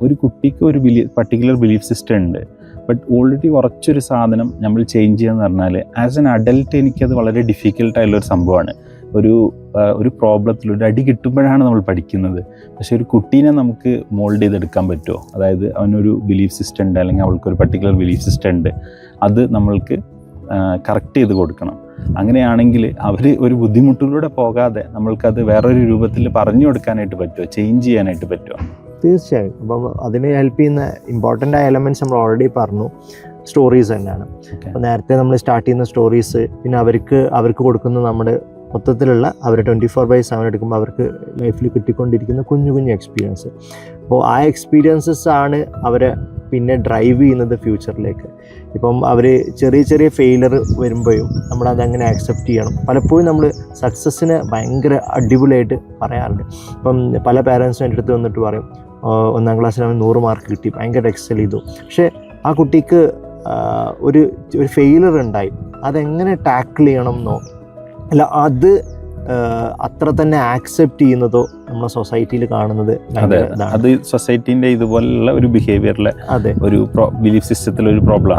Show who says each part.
Speaker 1: ഒരു കുട്ടിക്ക് ഒരു പർട്ടിക്കുലർ ബിലീഫ് സിസ്റ്റം ഉണ്ട്. ബട്ട് ഓൾറെഡി കുറച്ചൊരു സാധനം നമ്മൾ ചേഞ്ച് ചെയ്യുക എന്ന് പറഞ്ഞാൽ ആസ് എൻ അഡൽട്ട് എനിക്കത് വളരെ ഡിഫിക്കൽട്ടായുള്ളൊരു സംഭവമാണ്. ഒരു പ്രോബ്ലത്തിൽ ഒരു അടി കിട്ടുമ്പോഴാണ് നമ്മൾ പഠിക്കുന്നത്. പക്ഷെ ഒരു കുട്ടീനെ നമുക്ക് മോൾഡ് ചെയ്തെടുക്കാൻ പറ്റുമോ? അതായത് അവനൊരു ബിലീഫ് സിസ്റ്റം ഉണ്ട്, അല്ലെങ്കിൽ അവൾക്കൊരു പർട്ടിക്കുലർ ബിലീഫ് സിസ്റ്റം ഉണ്ട്, അത് നമ്മൾക്ക് കറക്റ്റ് ചെയ്ത് കൊടുക്കണം. അങ്ങനെയാണെങ്കിൽ അവർ ഒരു ബുദ്ധിമുട്ടിലൂടെ പോകാതെ നമ്മൾക്കത് വേറൊരു രൂപത്തിൽ പറഞ്ഞു കൊടുക്കാനായിട്ട് പറ്റുമോ, ചേഞ്ച് ചെയ്യാനായിട്ട് പറ്റുമോ?
Speaker 2: തീർച്ചയായും. അപ്പം അതിന് ഹെൽപ്പ് ചെയ്യുന്ന ഇമ്പോർട്ടൻ്റ് ആയ എലമെൻറ്റ്സ് നമ്മൾ ഓൾറെഡി പറഞ്ഞു. സ്റ്റോറീസ് തന്നെയാണ്. അപ്പോൾ നേരത്തെ നമ്മൾ സ്റ്റാർട്ട് ചെയ്യുന്ന സ്റ്റോറീസ്, പിന്നെ അവർക്ക് കൊടുക്കുന്ന നമ്മുടെ മൊത്തത്തിലുള്ള അവർ 24/7 എടുക്കുമ്പോൾ അവർക്ക് ലൈഫിൽ കിട്ടിക്കൊണ്ടിരിക്കുന്ന കുഞ്ഞു കുഞ്ഞു എക്സ്പീരിയൻസ്. അപ്പോൾ ആ എക്സ്പീരിയൻസസ് ആണ് അവരെ പിന്നെ ഡ്രൈവ് ചെയ്യുന്നത് ഫ്യൂച്ചറിലേക്ക്. ഇപ്പം അവർ ചെറിയ ചെറിയ ഫെയിലർ വരുമ്പോഴും നമ്മളതങ്ങനെ ആക്സെപ്റ്റ് ചെയ്യണം. പലപ്പോഴും നമ്മൾ സക്സസ്സിന് ഭയങ്കര അടിപൊളിയായിട്ട് പറയാറുണ്ട്. ഇപ്പം പല പേരൻസും എൻ്റെ അടുത്ത് വന്നിട്ട് പറയും, 1ാം ക്ലാസ്സിൽ അവൻ 100 മാർക്ക് കിട്ടി, ഭയങ്കര എക്സൽ ചെയ്തു. പക്ഷേ ആ കുട്ടിക്ക് ഒരു ഫെയിലർ ഉണ്ടായി, അതെങ്ങനെ ടാക്കിൾ ചെയ്യണം എന്നോ അല്ല അത് അത്ര തന്നെ ആക്സെപ്റ്റ് ചെയ്യുന്നതോ നമ്മളെ സൊസൈറ്റിയിൽ കാണുന്നത്.
Speaker 1: അത് സൊസൈറ്റീൻ്റെ ഇതുപോലുള്ള ഒരു ബിഹേവിയറിലെ ഒരു ബിലീഫ് സിസ്റ്റത്തിലൊരു പ്രോബ്ലം.